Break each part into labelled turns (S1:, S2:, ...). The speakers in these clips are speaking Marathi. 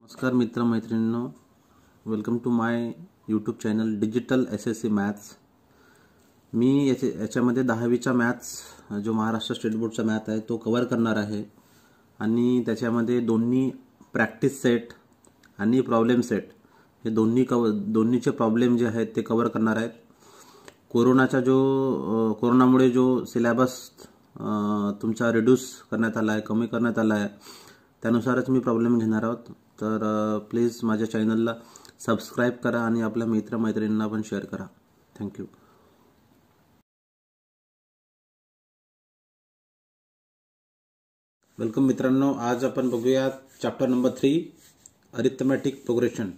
S1: नमस्कार मित्र मैत्रिणींनो, welcome to my YouTube channel digital SSC maths. मी याच्यामध्ये 10वीचा मॅथ्स जो महाराष्ट्र स्टेट बोर्डचा मॅथ आहे तो कव्हर करणार आहे आणि त्याच्यामध्ये दोन्ही प्रॅक्टिस सेट आणि प्रॉब्लेम सेट हे दोन्हीचे प्रॉब्लेम जे आहेत ते कव्हर करणार आहेत। कोरोनामुळे जो सिलेबस तुमचा रिड्यूस करण्यात आला आहे, कमी करण्यात आला आहे, त्यानुसारच मी प्रॉब्लेम घेणार आहोत। तर प्लीज माझ्या चॅनलला सबस्क्राइब करा आणि आपल्या मित्रमैत्रिणींना पण शेअर करा। थँक्यू। वेलकम मित्रांनो, आज आपण बघूया चॅप्टर नंबर 3 अरिथमेटिक प्रोग्रेशन।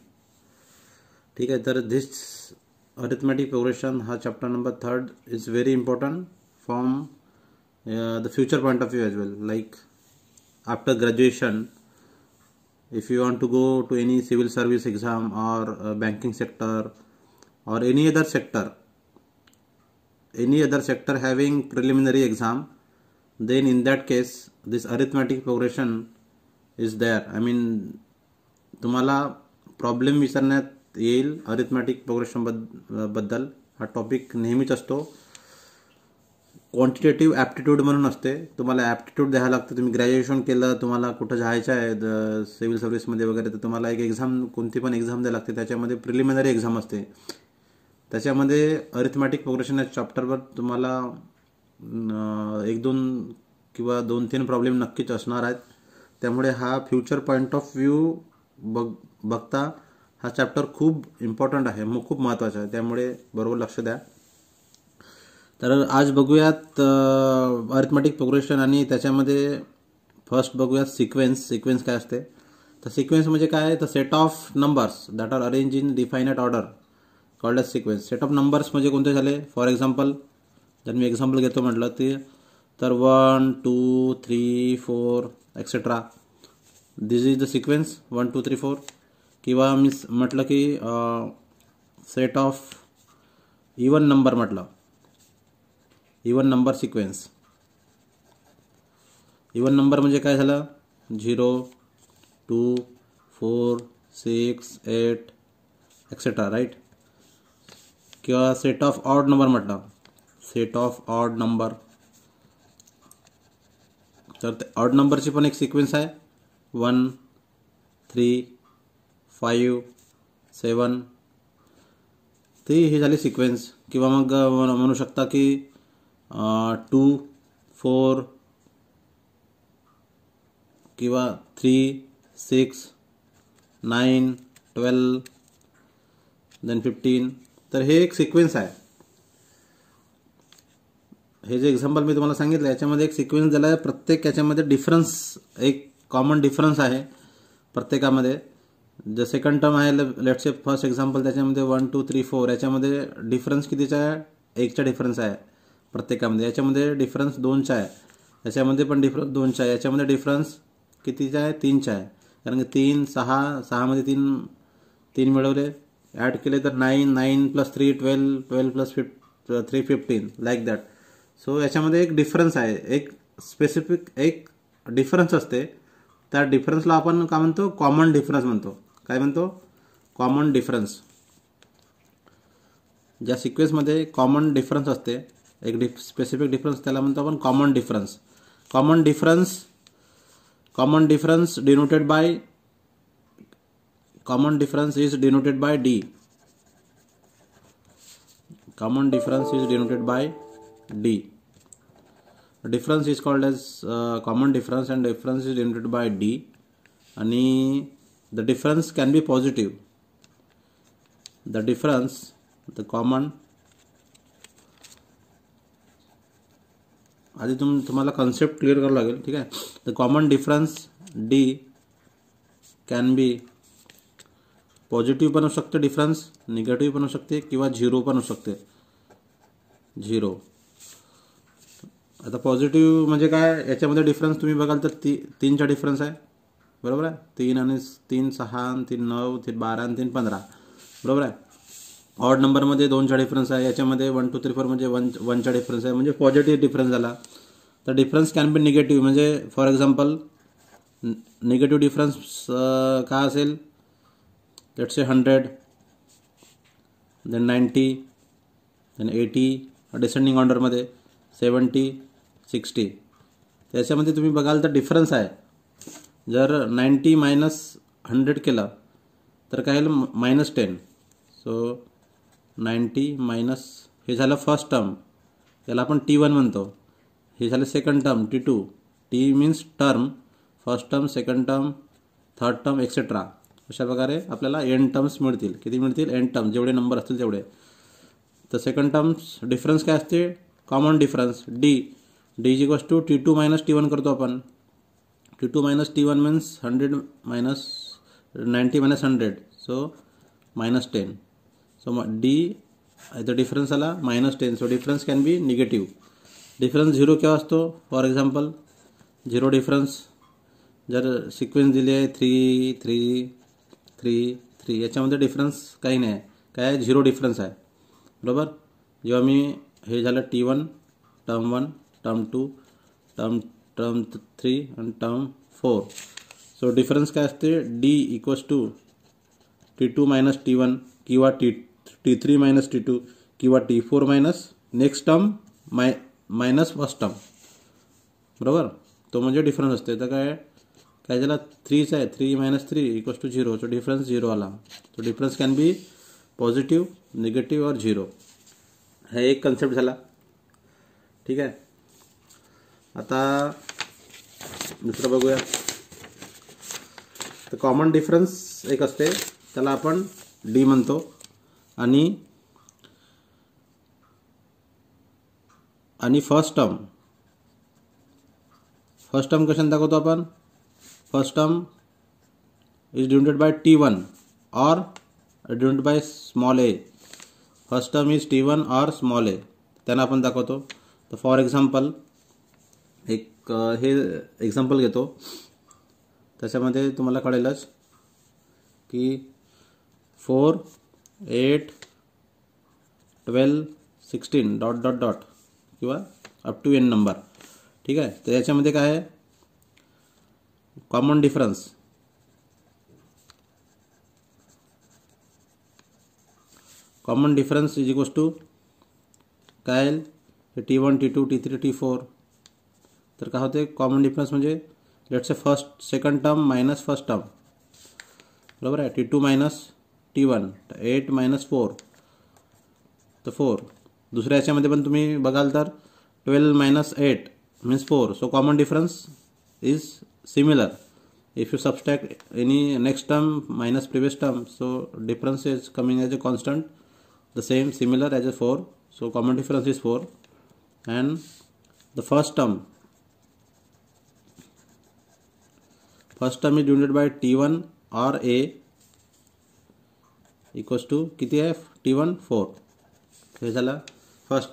S1: ठीक आहे, तर दिस अरिथमेटिक प्रोग्रेशन हा chapter number 3 is very important from the future point of view as well, like after graduation if you want to go to any civil service exam or banking sector or any other sector having preliminary exam, then in that case this arithmetic progression is there. I mean तुम्हाला प्रॉब्लेम विचारण्यात येईल अरिथमेटिक प्रोग्रेशन बद्दल। हा टॉपिक नेहमीच असतो। क्वांटिटेटिव्ह ॲप्टिट्यूड म्हणून असते, तुम्हाला ॲप्टिट्यूड द्यायला लागतं। तुम्ही ग्रॅज्युएशन केलं, तुम्हाला कुठं जायचं आहे सिव्हिल सर्व्हिसमध्ये वगैरे, तर तुम्हाला एक एक्झाम, कोणती पण एक्झाम द्यायला लागते। त्याच्यामध्ये प्रिलिमिनरी एक्झाम असते, त्याच्यामध्ये अरिथमेटिक प्रोग्रेशन या चॅप्टरवर तुम्हाला 1-2 किंवा 2-3 प्रॉब्लेम नक्कीच असणार आहेत। त्यामुळे हा फ्युचर पॉईंट ऑफ व्ह्यू बघता हा चॅप्टर खूप इम्पॉर्टंट आहे, खूप महत्त्वाचा आहे, त्यामुळे बरोबर लक्ष द्या। तर आज बघूयात अरिथमेटिक प्रोग्रेशन आणि त्याच्यामध्ये फर्स्ट बघूयात सिक्वेन्स काय असते। तर सिक्वेन्स म्हणजे काय, तर set of numbers that are arrange in definite order called as sequence. Set of numbers म्हणजे कोणते झाले, फॉर एक्झाम्पल जर मी एक्झाम्पल घेतो म्हटलं तर 1 2 3 4 etcetera, this is the sequence 1 2 3 4। किंवा मी म्हटलं की सेट ऑफ इवन नंबर, म्हटलं even number sequence. Even number म्हणजे काय झालं, 0 2 4 6 8 एक्सेट्रा, राईट। किंवा सेट ऑफ ऑड नंबर म्हटलं, सेट ऑफ ऑड नंबर, तर ऑड नंबरची पण एक सिक्वेन्स आहे, 1 3 5 7, ती ही झाली सिक्वेन्स। किंवा मग म्हणू शकता की 2 4 किंवा 3 6 9 12 देन 15, तर हे एक सिक्वेन्स आहे। हे जे एक्झाम्पल मी तुम्हाला सांगितलं याच्यामध्ये एक सिक्वेन्स दिला आहे, प्रत्येक याच्यामध्ये डिफरन्स, एक कॉमन डिफरन्स आहे प्रत्येकामध्ये। जे सेकंड टर्म आहे, लेट्स से फर्स्ट एक्झाम्पल, त्याच्यामध्ये 1 2 3 4 याच्यामध्ये डिफरन्स कितीचा आहे, 1चा डिफरन्स आहे प्रत्येकामध्ये। याच्यामध्ये डिफरन्स 2चा आहे, याच्यामध्ये पण डिफरन्स 2चा आहे, याच्यामध्ये डिफरन्स कितीचा आहे, 3चा आहे। कारण की 3 6 मध्ये 3 मिळवले, ॲड केले तर 9 9 + 3 12 12 + 3 15, लाईक दॅट। सो याच्यामध्ये एक डिफरन्स आहे, एक स्पेसिफिक एक डिफरन्स असते। त्या डिफरन्सला आपण काय म्हणतो, कॉमन डिफरन्स म्हणतो। काय म्हणतो, कॉमन डिफरन्स। ज्या सिक्वेन्समध्ये कॉमन डिफरन्स असते, एक स्पेसिफिक डिफरन्स, त्याला म्हणतो आपण common difference. Common difference denoted by, common difference is denoted by D। Common difference is denoted by D। Difference is called as common difference and difference is denoted by D। आणि the difference can be positive. The difference, the common, आधी तुम्हाला कन्सेप्ट क्लिअर करावं लागेल, ठीक आहे। The common difference D can be positive पण असू शकते डिफरन्स, निगेटिव्ह पण असू शकते, किंवा 0 पण असू शकते, 0। आता पॉझिटिव्ह म्हणजे काय, याच्यामध्ये डिफरन्स तुम्ही बघाल तर 3चा डिफरन्स आहे, बरोबर आहे। 3 आणि 3 6, 3 9, 3 12 आणि 3 15, बरोबर आहे। ऑड नंबरमध्ये 2चा डिफरन्स आहे, याच्यामध्ये 1 2 3 4 म्हणजे 1चा डिफरन्स आहे, म्हणजे पॉझिटिव्ह डिफरन्स झाला। तर डिफरन्स कॅन बी निगेटिव्ह, म्हणजे फॉर एक्झाम्पल निगेटिव्ह डिफरन्स काय असेल, let's say 100, then 90, then 80, descending ऑर्डरमध्ये 70, 60. त्याच्यामध्ये तुम्ही बघाल तर डिफरन्स आहे. जर 90 मायनस 100 केलं तर काय येईल, -10. सो 90 मायनस, हे झालं फर्स्ट टर्म, याला आपण T1 म्हणतो. हे झालं second term T2. T means term, first term, second term, third term etcetera. अशा प्रकारे आपल्याला एन टर्म्स मिळतील. किती मिळतील, एन टर्म्स, जेवढे नंबर असतील तेवढे. तर सेकंड टर्म्स डिफरन्स काय असते, common difference D. D is equals to T2 minus T1 करतो आपण. T2 minus T1 means 100 minus 90 minus 100, so -10. So D इथं डिफरन्स आला -10. So difference can be negative. Difference 0 केव्हा असतो, फॉर एक्झाम्पल 0 डिफरन्स जर सिक्वेन्स दिली आहे 3, 3, 3, 3, याच्यामध्ये डिफरन्स काही नाही आहे, काय आहे, 0 डिफरन्स आहे. बरोबर. जेव्हा मी हे झालं T1, टर्म 1, टर्म 2, टर्म 3 आणि टर्म 4. सो डिफरन्स काय असते, D equals to T2 minus T1 किंवा T3 मायनस T2 किंवा T4 minus next term minus first term. बरोबर. तो म्हणजे डिफरन्स असते. तर काय झाला, 3च आहे, 3 minus 3 equals to 0. So difference 0 आला. तो difference can be positive, negative और 0. हा एक कन्सेप्ट झाला. ठीक आहे. आता दुसरं बघूया. तर कॉमन डिफरन्स एक असते, त्याला आपण D म्हणतो. आणि फर्स्ट टर्म कशाने दाखवतो आपण, first term is denoted bye T1 और denoted by small a. First term is T1 और स्मॉल a, त्यांना आपण दाखवतो. तर फॉर एक्झाम्पल एक हे एक्झाम्पल घेतो, त्याच्यामध्ये तुम्हाला कळेलच की 4, 8, 12, 16 डॉट डॉट डॉट किंवा अप टू n नंबर. ठीक आहे. तर याच्यामध्ये काय आहे, common difference is equals to काय येईल, T1, T2, T3, T4. तर काय होते, कॉमन डिफरन्स म्हणजे let's say second term minus first term. बरोबर आहे. T2 मायनस T1, 8 मायनस 4, तर 4. दुसऱ्या याच्यामध्ये पण तुम्ही बघाल तर 12 minus 8 means 4. So common difference is similar. If you subtract any next term minus previous term, so difference is coming as a constant, the same similar as a 4. So common difference is 4. and the first term is divided by T1 or A equals to किती आहे, T1 4. हे झालं first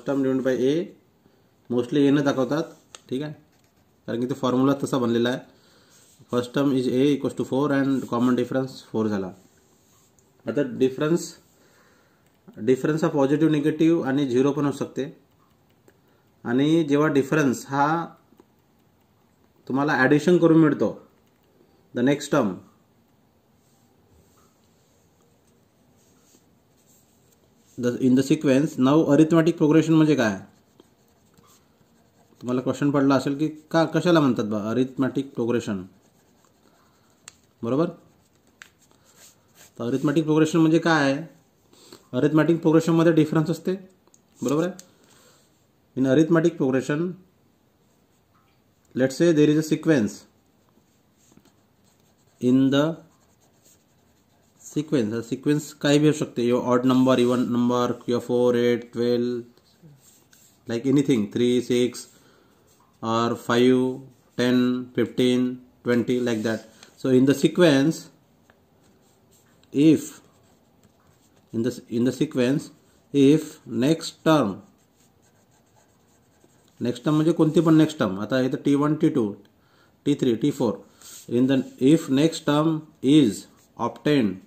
S1: term divide by A. Mostly A ने दाखवतात. ठीक आहे, कारण की तो फॉर्म्युला तसा बनलेला आहे. First term is A equals to 4 and common difference 4 झाला. आता डिफरन्स हा पॉझिटिव्ह, निगेटिव्ह आणि 0 पण होऊ शकते. आणि जेव्हा डिफरन्स हा तुम्हाला ॲडिशन करून मिळतो, the next term, in the sequence. Now arithmetic progression म्हणजे काय, तुम्हाला क्वेश्चन पडला असेल की कशाला म्हणतात बा अरिथमॅटिक प्रोग्रेशन. बरोबर. तर अरिथमॅटिक प्रोग्रेशन म्हणजे काय आहे, अरिथमॅटिक प्रोग्रेशनमध्ये डिफरन्स असते. बरोबर आहे. In arithmetic progression, let's say there is a sequence. In the sequence काही भी हो सकते, your odd number, even number, your 4, 8, 12, like anything, 3, 6 or 5, 10, 15, 20, like that. So in the sequence, if next term म्हणजे कोणती पण नेक्स्ट टर्म. आता इथं T1, T2, T3, T4. if next term is obtained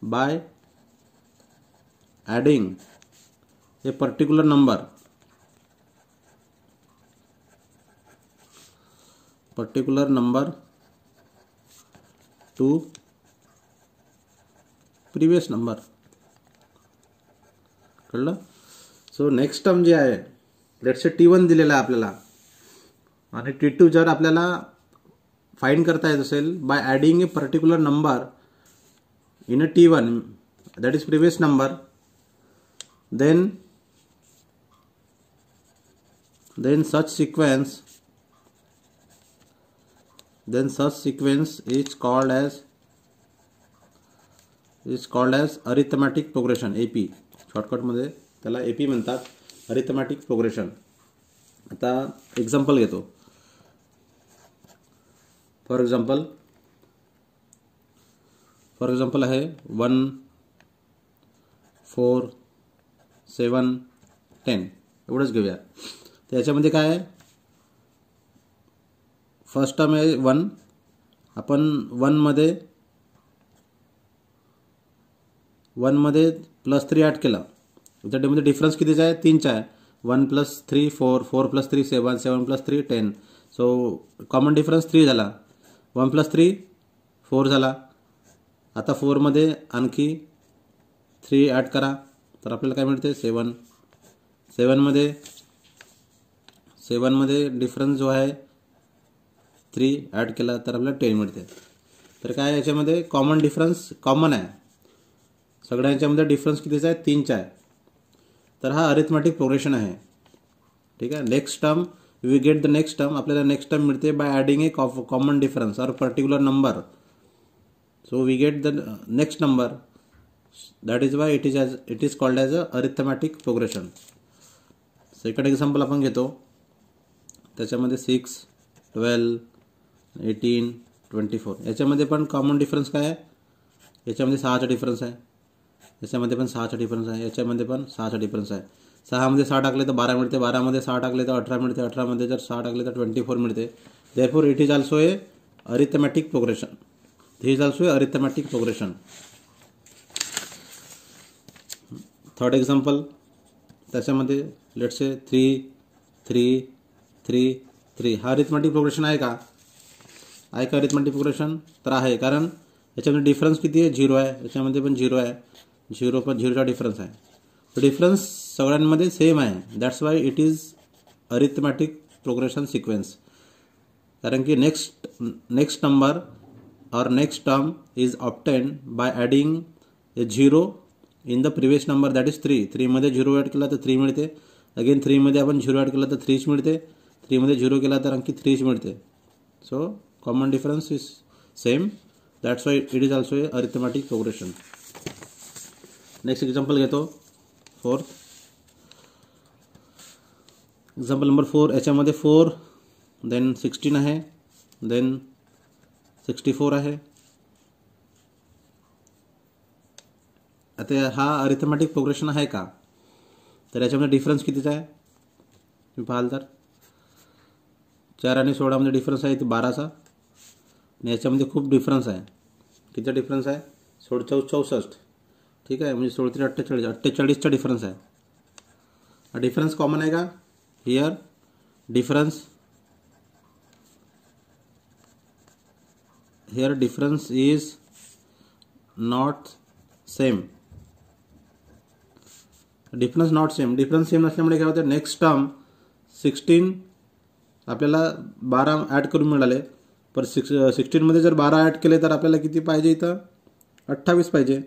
S1: by adding a particular number particular number two previous number. कळलं. सो नेक्स्ट टर्म जे आहे लेट्स से T1 दिलेला आहे आपल्याला आणि T2 जर आपल्याला फाइंड करता येत असेल bye adding A particular number in a T1 that is previous number, then such sequence is called as arithmetic progression, AP. Shortcut मध्ये त्याला AP म्हणतात, अरिथमॅटिक प्रोग्रेशन. आता एक्झाम्पल घेतो. फॉर एक्झाम्पल आहे 1 4 7 10 एवढंच घेऊया. तर याच्यामध्ये काय आहे, फर्स्ट टर्म आहे 1. आपण 1 मध्ये +3 ॲड केला. त्याच्यामध्ये डिफरन्स कितीचा आहे, 3चा आहे. 1 + 3 4, 4 + 3 7, 7 + 3 10. सो कॉमन डिफरन्स 3 झाला. 1 + 3 4 झाला. आता 4 मध्ये आणखी 3 ॲड करा तर आपल्याला काय मिळते 7. 7 मध्ये डिफरन्स जो आहे 3 ॲड केला तर आपल्याला 10 मिळते. तर काय याच्यामध्ये कॉमन डिफरन्स कॉमन आहे. सगळ्यांच्यामध्ये डिफरन्स कितीचा आहे, 3चा आहे. तर हा अरिथमॅटिक प्रोग्रेशन आहे. ठीक आहे. Next term we get the next term. आपल्याला नेक्स्ट टर्म मिळते by adding a common difference or particular number. So we get the next number. That is why it is called as a arithmetic progression. Second example आपण घेतो. त्याच्यामध्ये 6 12 18 24 याच्यामध्ये पण कॉमन डिफरन्स काय आहे, याच्यामध्ये 6चा डिफरन्स आहे. याच्यामध्ये पण 6चा डिफरन्स आहे. याच्यामध्ये पण 6चा डिफरन्स आहे. 6 मध्ये 6 टाकले तर 12 मिळते. 12 मध्ये 6 टाकले तर 18 मिळते. 18 मध्ये जर 6 टाकले तर 24 मिळते. Therefore it is also a arithmetic progression. He is also a arithmetic progression. Third example त्याच्यामध्ये लेट्स से 3 3 3 3 हा अरिथमॅटिक प्रोग्रेशन आहे का, अरिथमॅटिक प्रोग्रेशन तर आहे. कारण याच्यामध्ये डिफरन्स किती आहे, 0 आहे. याच्यामध्ये पण 0 आहे. 0चा डिफरन्स आहे. तो डिफरन्स सगळ्यांमध्ये सेम आहे. That's why it is arithmetic progression sequence. कारण की नेक्स्ट नंबर और next term is obtained by adding A 0 in the previous number that is 3. 3 मध्ये 0 ॲड केला तर 3 मिळते. अगेन 3 मध्ये आपण 0 ॲड केला तर 3 मिळते. 3 मध्ये 0 केला तर आणखी 3 मिळते. So common difference is same. That's why it is also a arithmetic progression. Next example घेतो. Fourth example number 4. याच्यामध्ये 4 देन 16 आहे, देन 64 आहे. आता हा अरिथमॅटिक प्रोग्रेशन आहे का, तर याच्यामध्ये डिफरन्स कितीचा आहे तुम्ही पाहाल तर 4 आणि 16 मध्ये डिफरन्स आहे 12चा. आणि याच्यामध्ये खूप डिफरन्स आहे. किती डिफरन्स आहे, 16 64. ठीक आहे. म्हणजे 16 3 48 48चा डिफरन्स आहे. हा डिफरन्स कॉमन आहे का, here difference is not same. Difference not same. Difference same नसल्यामुळे काय होतं, नेक्स्ट टर्म 16 आपल्याला 12 ॲड करून मिळाले. पर 16 मध्ये जर 12 ॲड केले तर आपल्याला किती पाहिजे, इथं 28 पाहिजे.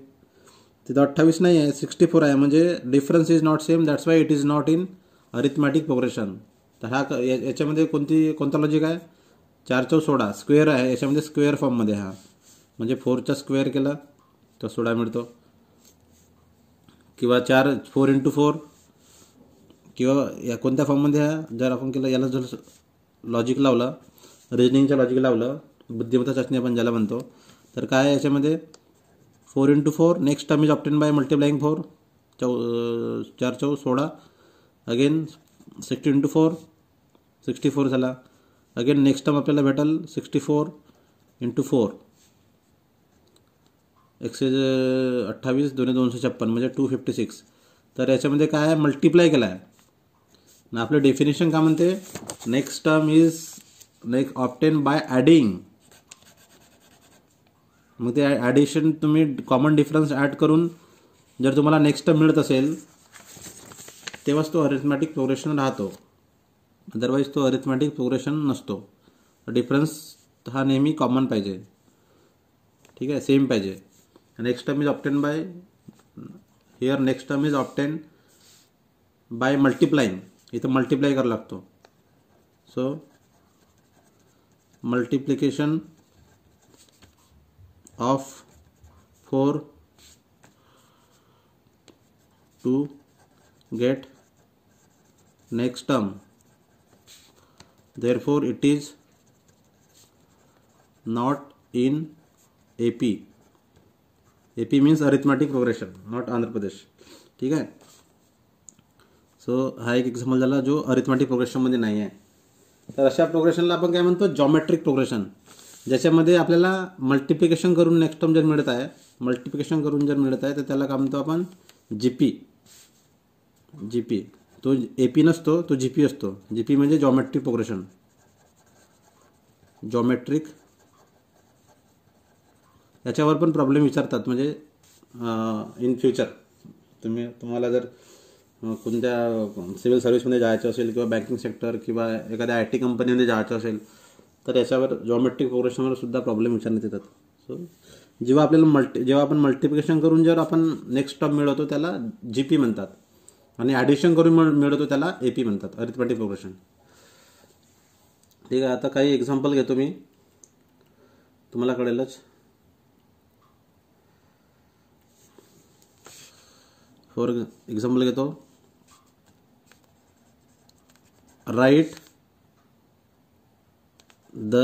S1: तिथं 28 नाही आहे, 64 आहे. म्हणजे difference is not same. That's why it is not in arithmetic progression. तर हा याच्यामध्ये कोणता लॉजिक आहे, 4 4 16 स्क्वेअर आहे. याच्यामध्ये स्क्वेअर फॉर्ममध्ये हा म्हणजे 4चा स्क्वेअर केला तर 16 मिळतो. किंवा 4 4 × 4 किंवा या कोणत्या फॉर्ममध्ये आहे जर आपण केलं, याला जर लॉजिक लावलं, रिजनिंगचं लॉजिक लावलं, बुद्धिमत्ता चाचणी आपण ज्याला म्हणतो, तर काय याच्यामध्ये 4 × 4 next term is obtain bye multiplying 4. 4 4 16. Again 16 × 4 64 झाला. अगेन नेक्स्ट टर्म आपल्याला भेटेल 64 × 4 128 256 म्हणजे 256. तर याच्यामध्ये काय आहे, मल्टिप्लाय केला आहे. आणि आपलं डेफिनेशन काय म्हणते, next term is next obtain by adding. मग ते ॲडिशन तुम्ही कॉमन डिफरन्स ॲड करून जर तुम्हाला नेक्स्ट टर्म मिळत असेल तेव्हाच तो अरिथमॅटिक प्रोग्रेशन राहतो, अदरवाईज तो अरिथमॅटिक प्रोग्रेशन नसतो. डिफरन्स हा नेहमी कॉमन पाहिजे, ठीक आहे, सेम पाहिजे. Next term is obtain by, here next term is obtain by multiplying. इथं मल्टिप्लाय करावं लागतो. सो multiplication of 4 to get next term, therefore it is not in AP. AP means arithmetic progression, not Andhra Pradesh. ठीक आहे. सो हा एक एक्झाम्पल झाला जो अरिथमॅटिक प्रोग्रेशनमध्ये नाही आहे. तर अशा प्रोग्रेशनला आपण काय म्हणतो, जॉमेट्रिक प्रोग्रेशन, ज्याच्यामध्ये आपल्याला मल्टिप्लिकेशन करून नेक्स्ट टर्म जर मिळत आहे, मल्टिप्लिकेशन करून जर मिळत आहे तर त्याला काय म्हणतो आपण, जीपी. जीपी तो एपी नसतो, तो जीपी असतो. जीपी म्हणजे जॉमेट्रिक प्रोग्रेशन. जॉमेट्रिक याच्यावर पण प्रॉब्लेम विचारतात, म्हणजे इन फ्युचर तुम्हाला जर कोणत्या सिव्हिल सर्व्हिसमध्ये जायचं असेल किंवा बँकिंग सेक्टर किंवा एखाद्या IT कंपनीमध्ये जायचं असेल तर याच्यावर जॉमेट्रिक प्रोग्रेशनवर सुद्धा प्रॉब्लेम विचारण्यात येतात. सो जेव्हा आपण मल्टिप्लिकेशन करून जर आपण नेक्स्ट टर्म मिळवतो त्याला जीपी म्हणतात, आणि ॲडिशन करून मिळवतो त्याला एपी म्हणतात, अरिथमॅटिक प्रोग्रेशन. ठीक आहे. आता काही एक्झाम्पल घेतो मी, तुम्हाला कळेलच. फॉर एक्झाम्पल घेतो, write the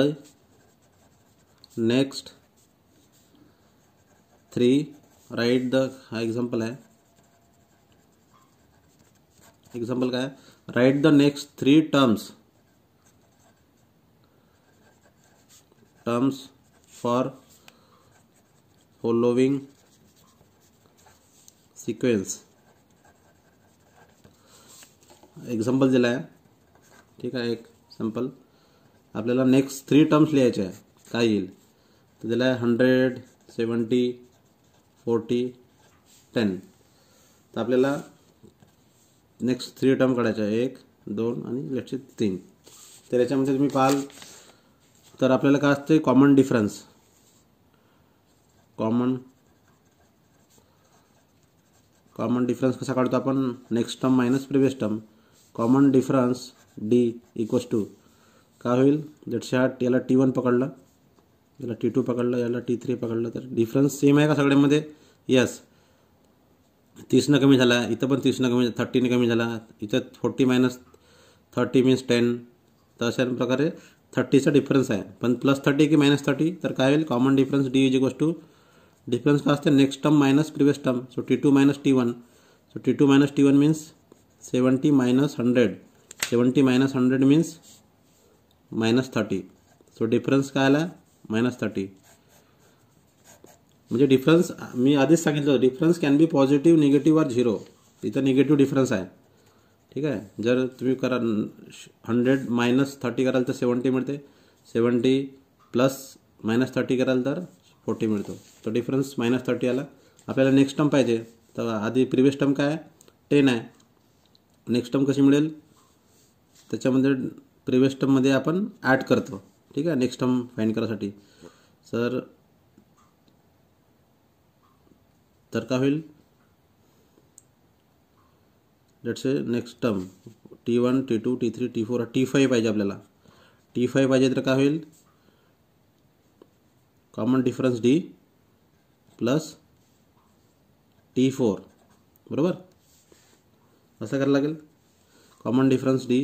S1: next 3, write the, हा एक्झाम्पल आहे. एक्झाम्पल काय, write the next 3 terms for following sequence. Example दिला आहे. ठीक आहे. एक सॅम्पल आपल्याला नेक्स्ट 3 टर्म्स लिहायचे आहे. काय येईल तर दिला आहे 100, 70, 40, 10. तर आपल्याला नेक्स्ट 3 टर्म काढायच्या, 1, 2 आणि लेट्स से 3. तर याच्यामध्ये तुम्ही पाहाल तर आपल्याला काय असते, कॉमन डिफरन्स. कॉमन डिफरन्स कसा काढतो आपण, next term minus previous term. Common difference D equals to काय होईल, लेट्स याला T1 पकडलं, याला T2 पकडलं, याला T3 पकडलं, तर डिफरन्स सेम आहे का सगळ्यामध्ये, यस. 30 कमी झाला, इथं पण 30 कमी, 30 कमी झाला, इथं 40 मायनस 30 मीन्स 10. तर अशा प्रकारे 30चा डिफरन्स आहे. पण +30 की -30, तर काय होईल, common difference D is equals to, difference काय असते, next term minus previous term. So T2 minus T1. So T2 minus T1 means 70 minus 100. 70 minus 100 means -30. So difference काय आला, -30. म्हणजे डिफरन्स मी आधीच सांगितलं, difference can be positive, negative और 0. इथं निगेटिव्ह डिफरन्स आहे. ठीक आहे. जर तुम्ही करा 100 मायनस 30 कराल तर 70 मिळते, 70 प्लस -30 कराल तर 40 मिळतो. तो डिफरन्स -30 आला. आपल्याला नेक्स्ट टर्म पाहिजे, तर आधी प्रिव्हियस टर्म काय आहे, 10 आहे. नेक्स्ट टर्म कशी मिळेल, त्याच्यामध्ये प्रिव्हियस टर्ममध्ये आपण ॲड करतो. ठीक आहे, नेक्स्ट टर्म फाइंड करायसाठी. तर काय होईल, let's say next term T1, T2, T3, T4, T5 पाहिजे आपल्याला. T5 पाहिजे तर काय होईल, common difference D plus T4, बरोबर. असं करायला लागेल. Common difference D,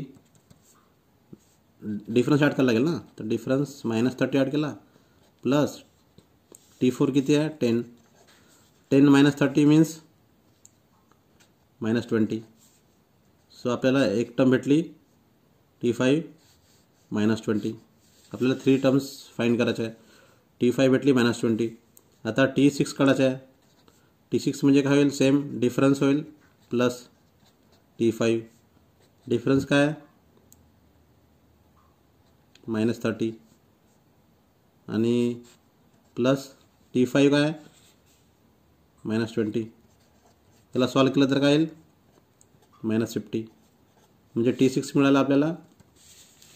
S1: difference add करायला लागेल ना, तर डिफरन्स -30 ॲड केला प्लस T4 किती आहे, 10. 10 मायनस 30 मीन्स -20. सो आपल्याला एक टर्म भेटली T5 -20. आपल्याला 3 टर्म्स फाइंड करायचे आहे. T5 भेटली -20. आता T6 काढायचं आहे. T6 म्हणजे काय होईल, सेम डिफरन्स होईल प्लस T5. डिफरन्स काय आहे, -30 आणि प्लस T5 काय -20. त्याला सॉल्व केलं तर काय येईल -50. म्हणजे T6 मिळाला आपल्याला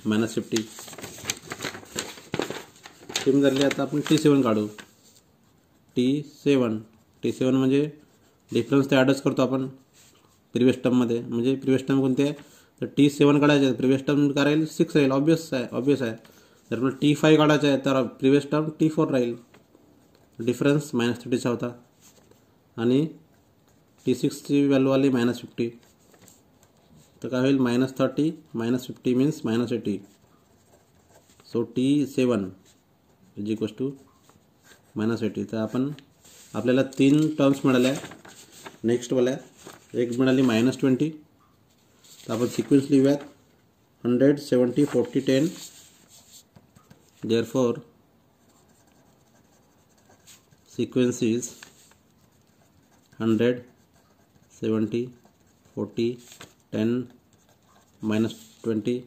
S1: -50. सेम झाली. आता आपण T7 काढू. T7 म्हणजे डिफरन्स ते ॲडच करतो आपण प्रिवियस टर्ममध्ये. म्हणजे प्रिवियस टर्म कोणते आहे तर T7 काढायचे आहे, प्रिवियस टर्म काय राहील 6 राहील. ऑब्वियस आहे. जर आपल्याला T5 काढायचं आहे तर प्रिवियस टर्म T4 राहील. डिफरन्स -30चा होता आणि T6ची व्हॅल्यू आली -50. तर काय होईल -30 -50 means -80. So T7 is equals to -80. तर आपल्याला 3 टर्म्स मिळाल्या. नेक्स्ट वाल्या एक मिळाली -20. तर आपण सिक्वेन्स लिहूयात 100 70 40 10. देअरफॉर सिक्वेन्स इज 100 70 40 10 -20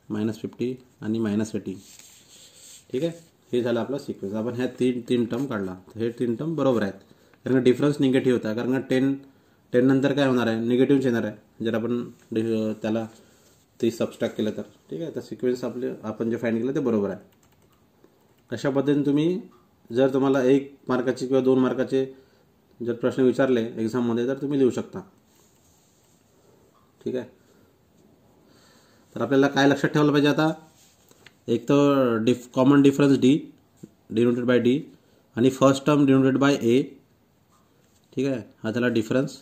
S1: -50 आणि -80. ठीक आहे. हे झालं आपला सिक्वेन्स. आपण ह्या तीन टर्म काढला. तर हे 3 टर्म बरोबर आहेत कारण का डिफरन्स निगेटिव्ह होता. कारण का 10 नंतर काय होणार आहे निगेटिव्हच येणार आहे जर आपण त्याला 30 सबस्ट्रॅक्ट केलं तर. ठीक आहे. तर सिक्वेन्स आपण जे फाइंड केलं ते बरोबर आहे. अशा पद्धतीने तुम्ही जर तुम्हाला 1 मार्काचे किंवा 2 मार्काचे जर प्रश्न विचारले एक्झाममध्ये तर तुम्ही लिहू शकता. ठीक आहे. तर आपल्याला काय लक्षात ठेवलं पाहिजे आता एक तर common difference denoted bye D आणि फर्स्ट टर्म डिनोटेड बाय ए. ठीक आहे. हा झाला डिफरन्स.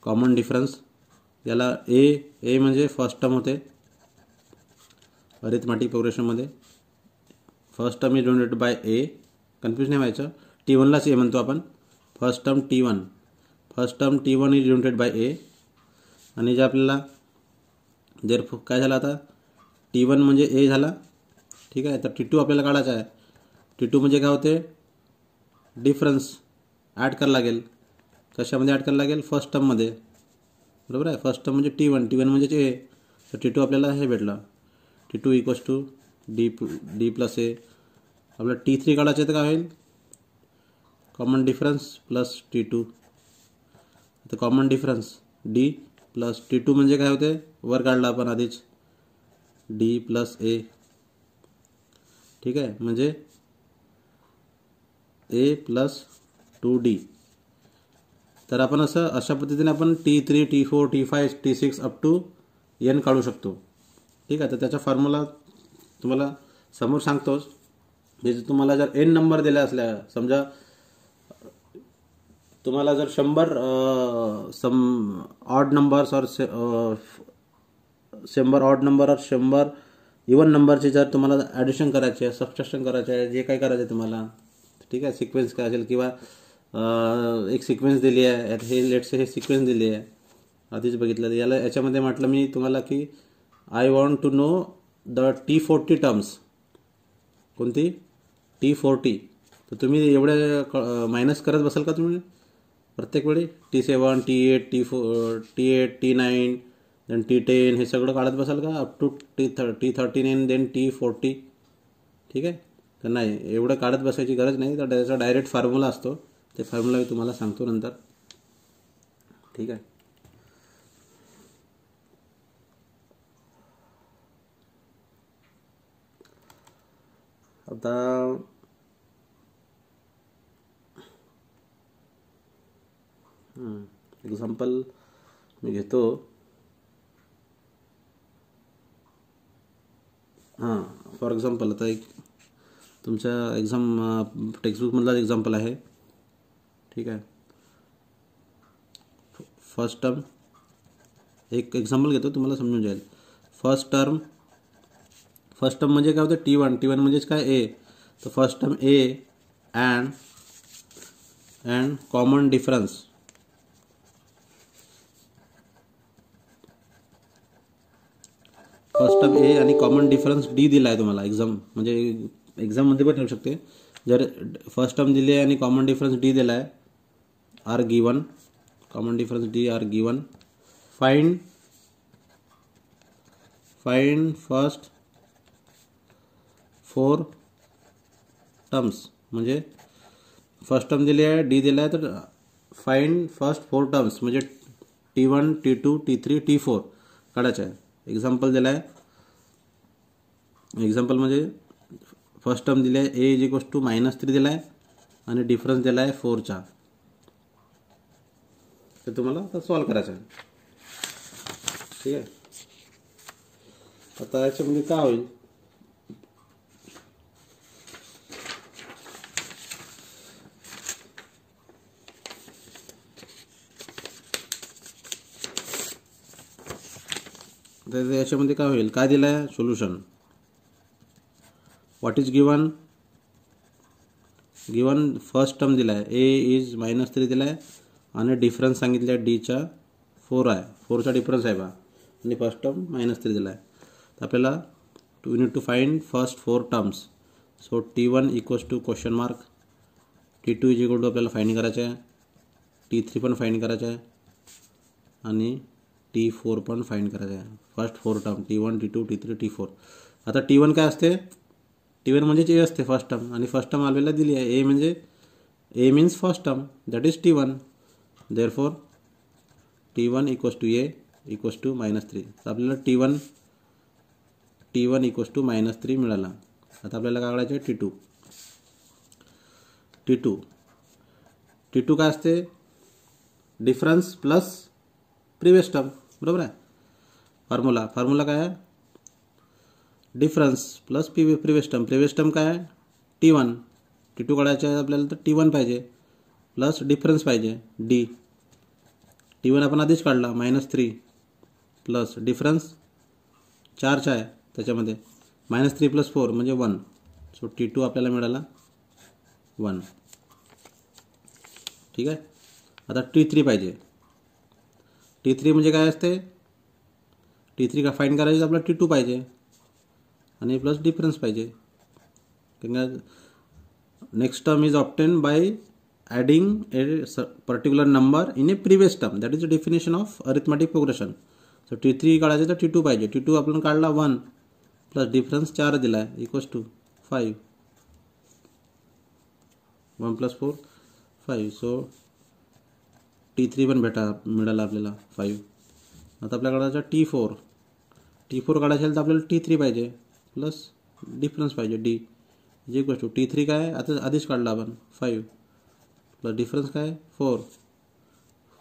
S1: कॉमन डिफरन्स याला ए म्हणजे फर्स्ट टर्म होते अरिथमॅटिक प्रोग्रेशनमध्ये. First term is denoted by a. Confuse नाही व्हायचं. T1लाच ए म्हणतो आपण. First term T1 is denoted by a. आणि जे आपल्याला जर काय झालं आता T1 म्हणजे ए झाला. ठीक आहे. तर T2 आपल्याला काढायचा आहे. T2 म्हणजे काय होते डिफरन्स ॲड करायला लागेल. कशामध्ये ॲड करायला लागेल फर्स्ट टर्ममध्ये. बरोबर आहे. फर्स्ट टर्म म्हणजे T1 म्हणजे ए. तर T2 आपल्याला हे भेटलं. T2 equals to d plus a. आपल्याला T3 काढायचं आहे तर काय होईल कॉमन डिफरन्स प्लस T2. आता common difference D plus T2 म्हणजे काय होते वर काढला आपण आधीच डी प्लस ए. ठीक आहे. म्हणजे ए प्लस 2D. तर आपण अशा पद्धतीने आपण T3 T4 T5 T6 up to N काढू शकतो. ठीक आहे. तर त्याचा फॉर्म्युला तुम्हाला समोर सांगतोच. म्हणजे तुम्हाला जर N नंबर दिला असल्या समजा तुम्हाला जर 100 सम ऑड नंबर्स और 100 ऑड नंबर और 100 इवन नंबरचे जर तुम्हाला ॲडिशन करायचे आहे सबट्रॅक्शन करायचे आहे जे काही करायचं आहे तुम्हाला. ठीक आहे. सिक्वेन्स काय असेल किंवा एक सिक्वेन्स दिली आहे. हे लेट्स हे सिक्वेन्स दिली आहे आधीच बघितलं. याच्यामध्ये म्हटलं मी तुम्हाला की I want to know the T40 terms. कोणती T40. तर तुम्ही एवढे मायनस करत बसाल का तुम्ही प्रत्येक वेळी T7 T8 T8 T9 then T10 हे सगळं काढत बसाल का up to T13 then T40. ठीक आहे. तर नाही एवढं काढत बसायची गरज नाही. तर त्याचा डायरेक्ट फॉर्म्युला असतो. ते फॉर्म्युला मी तुम्हाला सांगतो नंतर. ठीक आहे. आता एक्झाम्पल मी घेतो. फॉर एक्झाम्पल आता एक तुमच्या एक्झाम टेक्स्टबुकमधला एक्झाम्पल आहे. ठीक आहे. फर्स्ट टर्म एक एक्झाम्पल घेतो तुम्हाला समजून जाईल. फर्स्ट टर्म म्हणजे काय होतं T1 म्हणजेच काय ए. तर first term a and common difference first term a आणि कॉमन डिफरन्स डी दिला आहे तुम्हाला. म्हणजे एक्झाममध्ये पण ठेवू शकते. जर फर्स्ट टर्म दिली आहे आणि कॉमन डिफरन्स डी दिला आहे are given. Common difference D are given. Find first 4 terms, म्हणजे फर्स्ट टर्म दिली आहे डी दिला आहे, तर फाइंड फर्स्ट 4 टर्म्स म्हणजे T1 T2 T3 T4 काढायचं आहे. एक्झाम्पल दिला आहे, एक्झाम्पल म्हणजे फर्स्ट टर्म दिली आहे ए इज इक्वल्स टू -3 दिला आहे आणि डिफरन्स दिला आहे 4चा. ते तुम्हाला आता सॉल्व करायचं आहे. ठीक आहे. आता याच्यामध्ये काय होईल, तर याच्यामध्ये काय होईल, काय दिलं आहे solution, what is given first term दिला आहे ए इज -3 दिला आहे आणि डिफरन्स सांगितलं आहे डीचा 4 आहे, 4चा डिफरन्स आहे बा, आणि फर्स्ट टर्म -3 दिला आहे. तर आपल्याला we need to find first 4 terms. So T1 equals to question mark, T2 is equal to आपल्याला फाइंड करायचं आहे, T3 पण फाइंड करायचं आहे आणि T4 पण फाइंड करायचं आहे. First 4 term T1 T2 T3 T4. आता T1 काय असते, T1 म्हणजेच ए असते फर्स्ट टर्म, आणि फर्स्ट टर्म आपल्याला दिली आहे ए, म्हणजे a means first term, that is T1. Therefore T1 equals to a equals to -3. तर आपल्याला T1 इक्वल्स टू -3 मिळाला. आता आपल्याला काय काढायचं आहे T2 काय असते, डिफरन्स प्लस प्रिवियस टर्म, बरोबर आहे. फॉर्म्युला काय आहे, डिफरन्स प्लस प्रिवियस टर्म काय आहे T2 काढायचं आहे आपल्याला, तर T1 पाहिजे प्लस डिफरन्स पाहिजे डी. T1 आपण आधीच काढला -3 प्लस डिफरन्स 4चा आहे, त्याच्यामध्ये -3 + 4 म्हणजे 1. सो T2 आपल्याला मिळाला 1. ठीक आहे. आता T3 पाहिजे. T3 म्हणजे काय असते, T3 का फाइंड करायचं आपल्याला T2 पाहिजे आणि प्लस डिफरन्स पाहिजे. Next term is obtain bye adding A particular number in A previous term, that is the definition of arithmetic progression. So T3 काढायचं तर T2 पाहिजे. T2 आपण काढला 1 प्लस डिफरन्स 4 दिला आहे इक्वल्स टू 5. 1 + 4 5. सो T3 पण मिळाला आपल्याला 5. आता आपल्याला काढायचा T4 काढायचं तर आपल्याला T3 पाहिजे प्लस डिफरन्स पाहिजे डी, जे इक्वल्स टू T3 काय आता आधीच काढला आपण 5 प्लस डिफरन्स काय 4.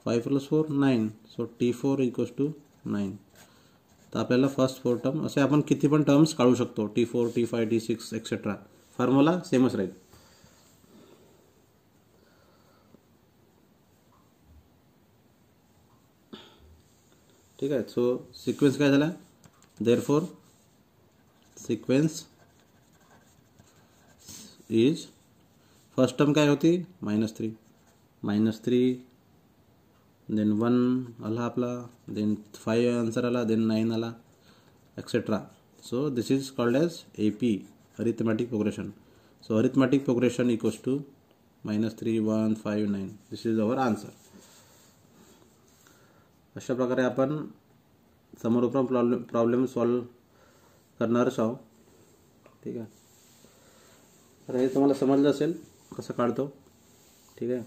S1: 5 + 4 9. So T4 equals to 9. तर आपल्याला फर्स्ट 4 टर्म, असे आपण किती पण टर्म्स काढू शकतो, T4 T5 T6 etcetera. Formula सेमच राहील. ठीक आहे. सो सिक्वेन्स काय झाला, therefore sequence is, first term काय होती -3, देन 1 आला आपला, देन 5 आन्सर आला, देन 9 आला, etcetera. So this is called as AP, arithmetic progression. So arithmetic progression equals to -3 1 5 9. This is our answer. अशा प्रकारे आपण समोरून प्रॉब्लेम सॉल्व करणारच आहोत. ठीक आहे. तर हे तुम्हाला समजलं असेल कसं काढतो. ठीक आहे.